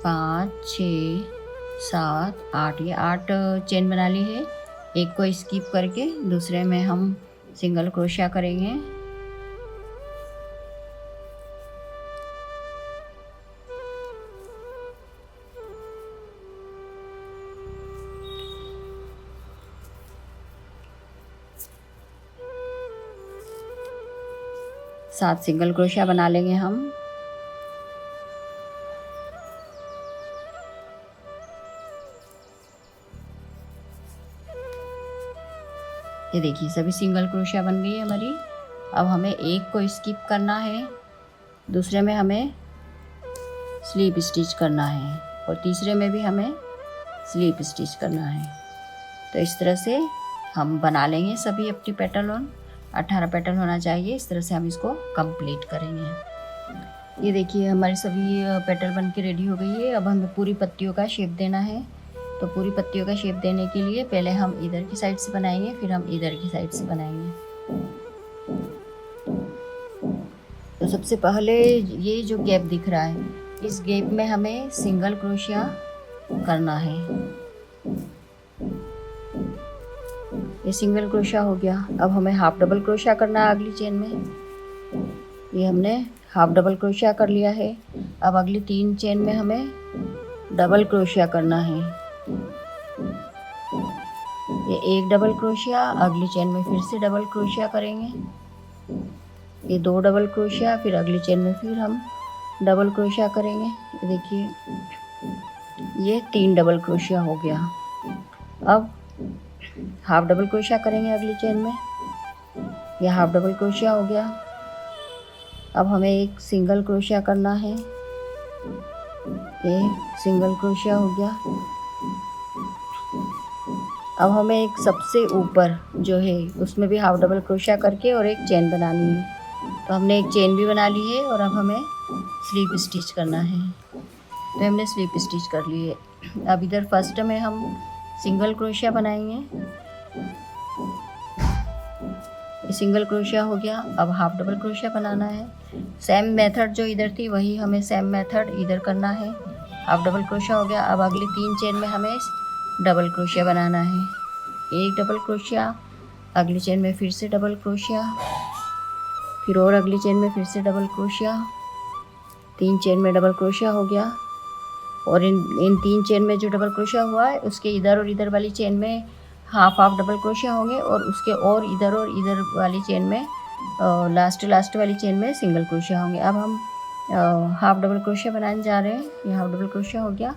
5 6 7 8, ये 8 चेन बना ली है। एक को स्किप करके दूसरे में हम सिंगल क्रोशिया करेंगे। सात सिंगल क्रोशिया बना लेंगे हम। ये देखिए सभी सिंगल क्रोशिया बन गई है हमारी। अब हमें एक को स्किप करना है, दूसरे में हमें स्लीप स्टिच करना है और तीसरे में भी हमें स्लीप स्टिच करना है। तो इस तरह से हम बना लेंगे सभी अपनी पेटल ऑन। 18 पेटल होना चाहिए। इस तरह से हम इसको कंप्लीट करेंगे। ये देखिए हमारी सभी पेटल बन के रेडी हो गई है। अब हमें पूरी पत्तियों का शेप देना है। तो पूरी पत्तियों का शेप देने के लिए पहले हम इधर की साइड से बनाएंगे, फिर हम इधर की साइड से बनाएंगे। तो सबसे पहले ये जो गैप दिख रहा है, इस गैप में हमें सिंगल क्रोशिया करना है। ये सिंगल क्रोशिया हो गया। अब हमें हाफ डबल क्रोशिया करना है अगली चेन में। ये हमने हाफ डबल क्रोशिया कर लिया है। अब अगली 3 चेन में हमें डबल क्रोशिया करना है। ये एक डबल क्रोशिया, अगली चेन में फिर से डबल क्रोशिया करेंगे। ये 2 डबल क्रोशिया, फिर अगली चेन में फिर हम डबल क्रोशिया करेंगे। ये देखिए ये 3 डबल क्रोशिया हो गया। अब हाफ डबल क्रोशिया करेंगे अगली चेन में। यह हाफ डबल क्रोशिया हो गया। अब हमें एक सिंगल क्रोशिया करना है। ये सिंगल क्रोशिया हो गया। अब हमें एक सबसे ऊपर जो है उसमें भी हाफ डबल क्रोशिया करके और एक चेन बनानी है। तो हमने एक चेन भी बना ली है और अब हमें स्लीप स्टिच करना है। तो हमने स्लीप स्टिच कर ली है। अब इधर फर्स्ट में हम सिंगल क्रोशिया बनाएंगे। ये सिंगल क्रोशिया हो गया। अब हाफ डबल क्रोशिया बनाना है। सेम मेथड जो इधर थी वही हमें सेम मेथड इधर करना है। हाफ डबल क्रोशिया हो गया। अब अगली 3 चेन में हमें डबल क्रोशिया बनाना है। एक डबल क्रोशिया, अगली चेन में फिर से डबल क्रोशिया, फिर और अगली चेन में फिर से डबल क्रोशिया। 3 चेन में डबल क्रोशिया हो गया। और इन 3 चेन में जो डबल क्रोशिया हुआ है उसके इधर और इधर वाली चेन में हाफ डबल क्रोशिया होंगे और उसके और इधर वाली चेन में लास्ट वाली चेन में सिंगल क्रोशिया होंगे। अब हम हाफ डबल क्रोशिया बनाने जा रहे हैं। ये हाफ डबल क्रोशिया हो गया।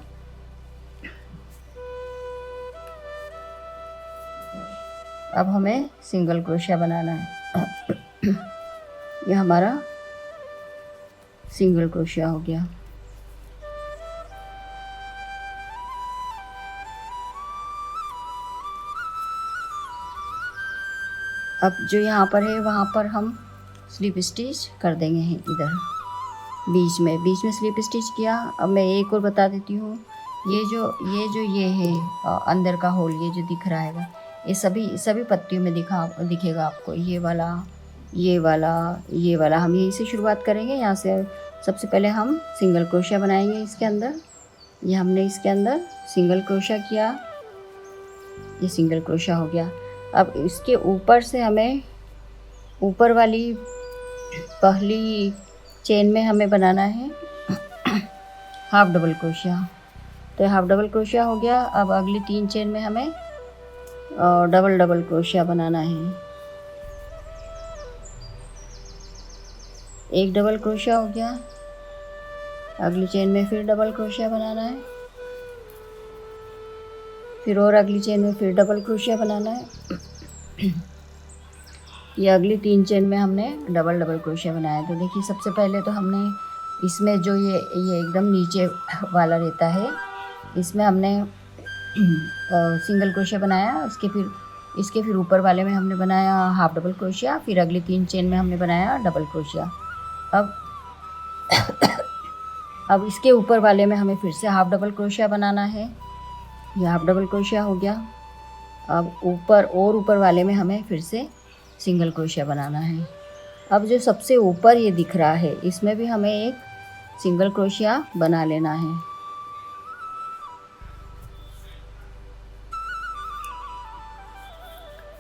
अब हमें सिंगल क्रोशिया बनाना है। ये हमारा सिंगल क्रोशिया हो गया। अब जो यहाँ पर है वहाँ पर हम स्लिप स्टिच कर देंगे हैं इधर बीच में स्लिप स्टिच किया। अब मैं एक और बता देती हूँ। ये है अंदर का होल, ये जो दिख रहा है ये सभी पत्तियों में दिखेगा आपको। ये वाला हम यहीं से शुरुआत करेंगे। यहाँ से सबसे पहले हम सिंगल क्रोशिया बनाएंगे इसके अंदर। ये हमने इसके अंदर सिंगल क्रोशिया किया। ये सिंगल क्रोशिया हो गया। अब इसके ऊपर से हमें ऊपर वाली पहली चेन में हमें बनाना है हाफ डबल क्रोशिया। तो हाफ डबल क्रोशिया हो गया। अब अगली 3 चेन में हमें डबल क्रोशिया बनाना है। एक डबल क्रोशिया हो गया। अगली चेन में फिर डबल क्रोशिया बनाना है, फिर और अगली चेन में फिर डबल क्रोशिया बनाना है। ये अगली 3 चेन में हमने डबल क्रोशिया बनाया। तो देखिए सबसे पहले तो हमने इसमें जो ये एकदम नीचे वाला रहता है इसमें हमने सिंगल क्रोशिया बनाया। उसके फिर इसके फिर ऊपर वाले में हमने बनाया हाफ डबल क्रोशिया, फिर अगली 3 चेन में हमने बनाया डबल क्रोशिया। अब अब इसके ऊपर वाले में हमें फिर से हाफ डबल क्रोशिया बनाना है। ये हाफ डबल क्रोशिया हो गया। अब ऊपर वाले में हमें फिर से सिंगल क्रोशिया बनाना है। अब जो सबसे ऊपर ये दिख रहा है इसमें भी हमें एक सिंगल क्रोशिया बना लेना है।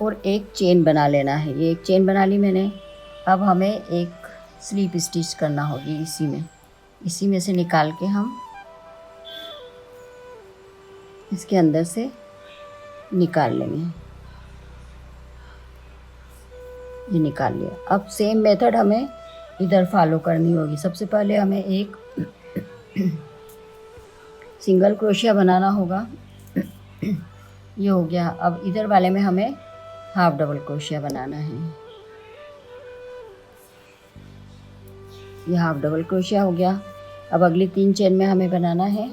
और एक चेन बना लेना है। ये एक चेन बना ली मैंने। अब हमें एक स्लीप स्टिच करना होगी इसी में से निकाल के हम इसके अंदर से निकाल लेंगे। ये निकाल लिया। अब सेम मेथड हमें इधर फॉलो करनी होगी। सबसे पहले हमें एक सिंगल क्रोशिया बनाना होगा। ये हो गया। अब इधर वाले में हमें हाफ डबल क्रोशिया बनाना है। ये हाफ डबल क्रोशिया हो गया। अब अगली 3 चेन में हमें बनाना है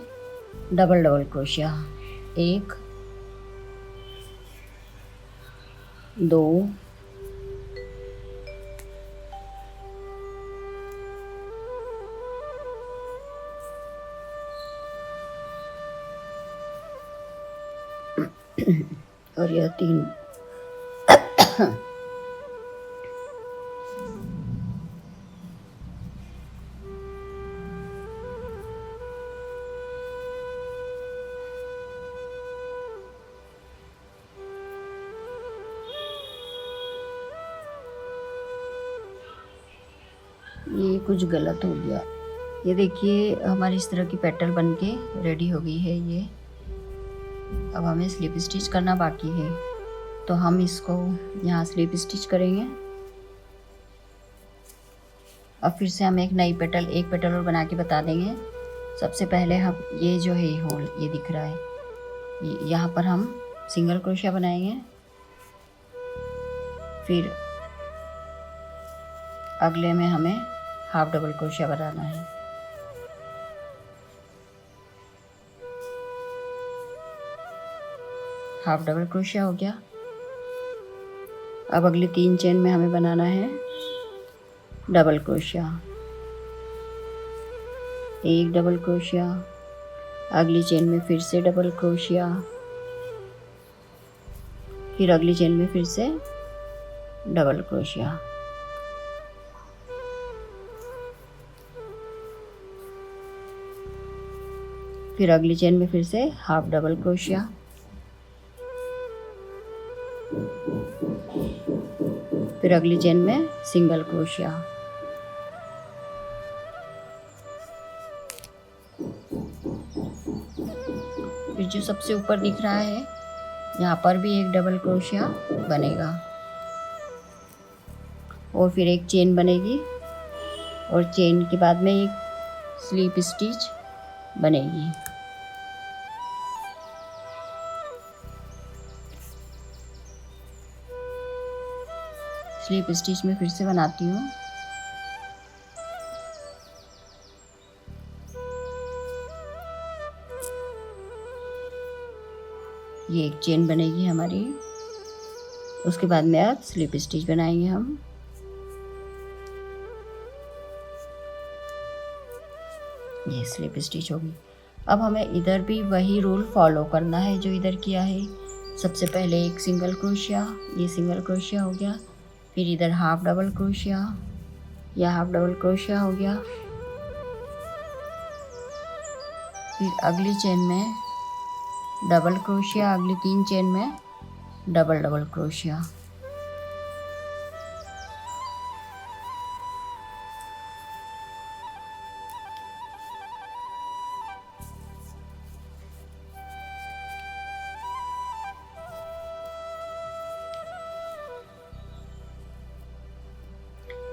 डबल डबल क्रोशिया। 1 2 और यह 3। ये कुछ गलत हो गया। ये देखिए हमारी इस तरह की पेटल बन के रेडी हो गई है ये। अब हमें स्लिप स्टिच करना बाकी है, तो हम इसको यहाँ स्लिप स्टिच करेंगे। अब फिर से हम एक पेटल और बना के बता देंगे। सबसे पहले हम ये जो है होल ये दिख रहा है, यहाँ पर हम सिंगल क्रोशिया बनाएंगे। फिर अगले में हमें हाफ डबल क्रोशिया बनाना है। हाफ डबल क्रोशिया हो गया। अब अगली 3 चेन में हमें बनाना है डबल क्रोशिया। 1 डबल क्रोशिया, अगली चेन में फिर से डबल क्रोशिया, फिर अगली चेन में फिर से डबल क्रोशिया। फिर अगली चेन में फिर से हाफ डबल क्रोशिया, फिर अगली चेन में सिंगल क्रोशिया। फिर जो सबसे ऊपर दिख रहा है यहाँ पर भी एक डबल क्रोशिया बनेगा और फिर एक चेन बनेगी और चेन के बाद में एक स्लिप स्टिच बनेगी। स्लिप स्टिच में फिर से बनाती हूँ। ये एक चेन बनेगी हमारी। उसके बाद में अब स्लिप स्टिच बनाएंगे हम। ये स्लिप स्टिच होगी। अब हमें इधर भी वही रूल फॉलो करना है जो इधर किया है। सबसे पहले एक सिंगल क्रोशिया, ये सिंगल क्रोशिया हो गया। फिर इधर हाफ डबल क्रोशिया, या हाफ डबल क्रोशिया हो गया। फिर अगली चेन में डबल क्रोशिया, अगली 3 चेन में डबल डबल क्रोशिया।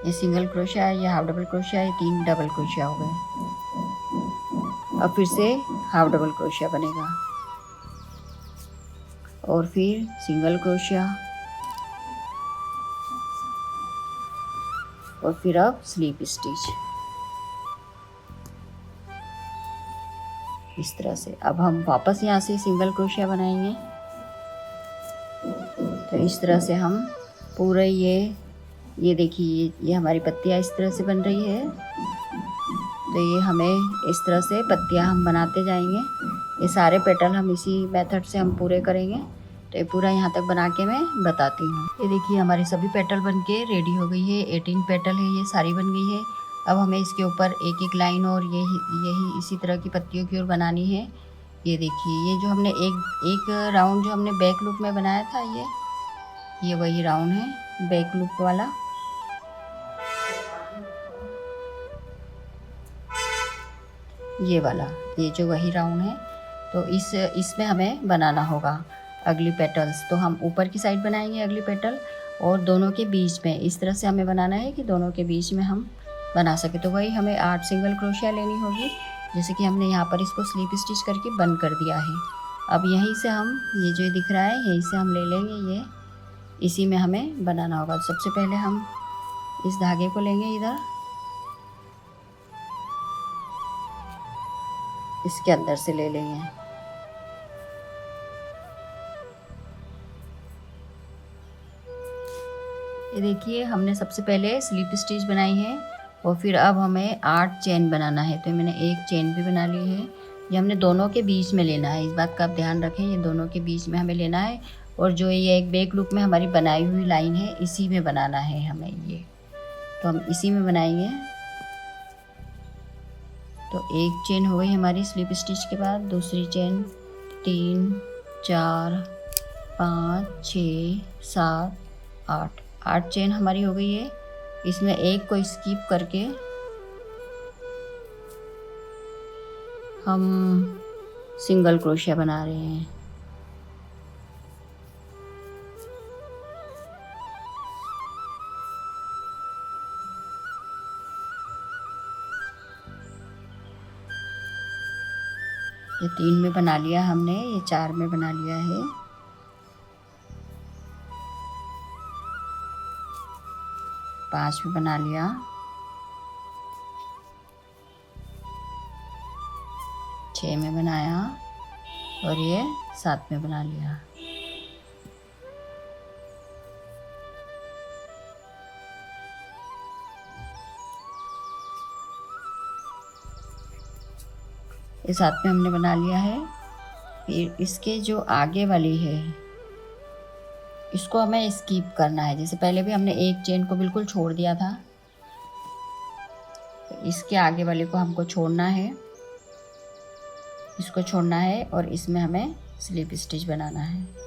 ये सिंगल क्रोशिया है, ये हाफ डबल क्रोशिया है, 3 डबल क्रोशिया हो गए। अब फिर से हाफ डबल क्रोशिया बनेगा और फिर सिंगल क्रोशिया और फिर अब स्लिप स्टिच। इस तरह से अब हम वापस यहाँ से सिंगल क्रोशिया बनाएंगे। तो इस तरह से हम पूरे ये देखिए ये हमारी पत्तियाँ इस तरह से बन रही है। तो ये हमें इस तरह से पत्तियाँ हम बनाते जाएंगे। ये सारे पेटल हम इसी मेथड से हम पूरे करेंगे। तो ये पूरा यहाँ तक बना के मैं बताती हूँ। ये देखिए हमारी सभी पेटल बन के रेडी हो गई है। 18 पेटल है, ये सारी बन गई है। अब हमें इसके ऊपर एक एक लाइन और यही इसी तरह की पत्तियों की ओर बनानी है। ये देखिए ये जो हमने एक राउंड जो हमने बैक लूप में बनाया था, ये वही राउंड है बैक लूप वाला। ये वाला ये जो वही राउंड है। तो इसमें हमें बनाना होगा अगली पेटल्स। तो हम ऊपर की साइड बनाएंगे अगली पेटल, और दोनों के बीच में इस तरह से हमें बनाना है कि दोनों के बीच में हम बना सके। तो वही हमें 8 सिंगल क्रोशिया लेनी होगी, जैसे कि हमने यहाँ पर इसको स्लिप स्टिच करके बंद कर दिया है। अब यहीं से हम ये जो दिख रहा है यहीं से हम ले लेंगे, ये इसी में हमें बनाना होगा। सबसे पहले हम इस धागे को लेंगे, इधर इसके अंदर से ले लेंगे। ये देखिए हमने सबसे पहले स्लिप स्टिच बनाई है, और फिर अब हमें 8 चेन बनाना है। तो मैंने एक चेन भी बना ली है। ये हमने दोनों के बीच में लेना है, इस बात का आप ध्यान रखें। ये दोनों के बीच में हमें लेना है, और जो ये एक बैक लूप में हमारी बनाई हुई लाइन है इसी में बनाना है हमें ये। तो हम इसी में बनाएंगे। तो एक चेन हो गई हमारी स्लिप स्टिच के बाद, दूसरी चेन 3 4 5 6 7 8 चेन हमारी हो गई है। इसमें एक को स्किप करके हम सिंगल क्रोशिया बना रहे हैं। ये 3 में बना लिया हमने, ये 4 में बना लिया है। पाँच में बना लिया, 6 में बनाया, और ये 7 में बना लिया। ये 7 में हमने बना लिया है। फिर इसके जो आगे वाली है इसको हमें स्किप करना है। जैसे पहले भी हमने एक चेन को बिल्कुल छोड़ दिया था, तो इसके आगे वाले को हमको छोड़ना है, इसको छोड़ना है, और इसमें हमें स्लिप स्टिच बनाना है।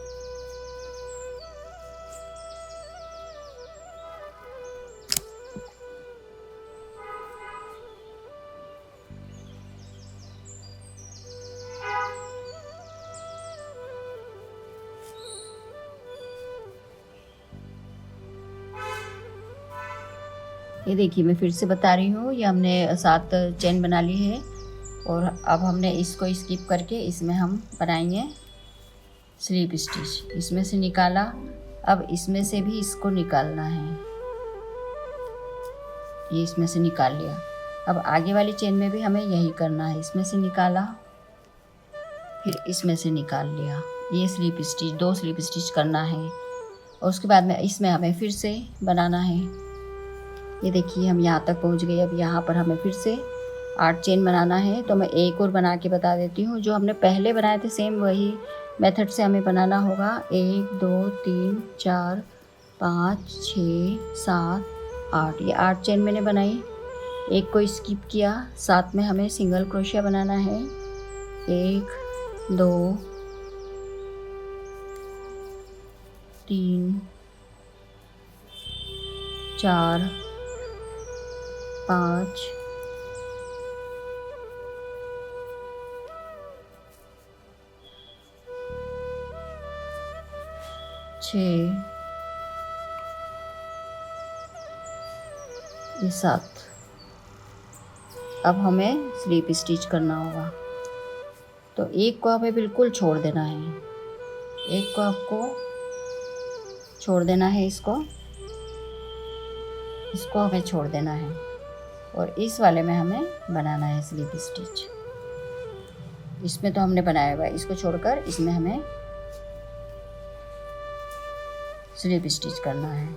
ये देखिए मैं फिर से बता रही हूँ, ये हमने 7 चेन बना ली है, और अब हमने इसको स्किप करके इसमें हम बनाएंगे स्लिप स्टिच। इसमें से निकाला, अब इसमें से भी इसको निकालना है। ये इसमें से निकाल लिया। अब आगे वाली चेन में भी हमें यही करना है, इसमें से निकाला, फिर इसमें से निकाल लिया। ये स्लिप स्टिच, 2 स्लिप स्टिच करना है, और उसके बाद में इसमें हमें फिर से बनाना है। ये देखिए हम यहाँ तक पहुँच गए। अब यहाँ पर हमें फिर से 8 चेन बनाना है। तो मैं एक और बना के बता देती हूँ, जो हमने पहले बनाए थे सेम वही मेथड से हमें बनाना होगा। 1 2 3 4 5 6 7 8, ये 8 चेन मैंने बनाई, एक को स्किप किया। 7 में हमें सिंगल क्रोशिया बनाना है। 1 2 3 4 5 6, ये 7। अब हमें स्लिप स्टिच करना होगा। तो एक को हमें बिल्कुल छोड़ देना है, एक को आपको छोड़ देना है, इसको हमें छोड़ देना है, और इस वाले में हमें बनाना है स्लिप स्टिच। इसमें तो हमने बनाया हुआ है, इसको छोड़कर इसमें हमें स्लिप स्टिच करना है।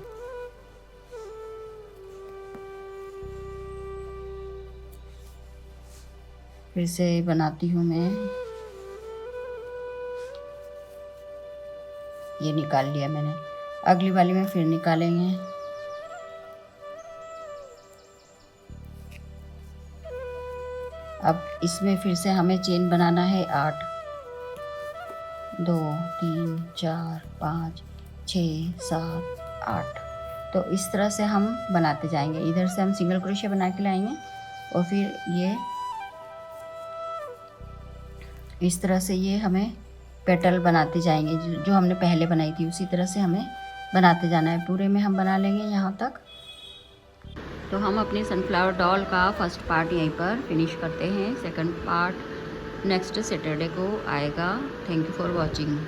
फिर से बनाती हूँ मैं, ये निकाल लिया मैंने। अगली वाली में फिर निकालेंगे। अब इसमें फिर से हमें चेन बनाना है 8, 2 3 4 5 6 7 8। तो इस तरह से हम बनाते जाएंगे। इधर से हम सिंगल क्रोशिया बना के लाएंगे और फिर ये इस तरह से ये हमें पेटल बनाते जाएंगे। जो हमने पहले बनाई थी उसी तरह से हमें बनाते जाना है। पूरे में हम बना लेंगे यहाँ तक। तो हम अपनी सनफ्लावर डॉल का फर्स्ट पार्ट यहीं पर फिनिश करते हैं। सेकंड पार्ट नेक्स्ट सैटरडे को आएगा। Thank you for watching.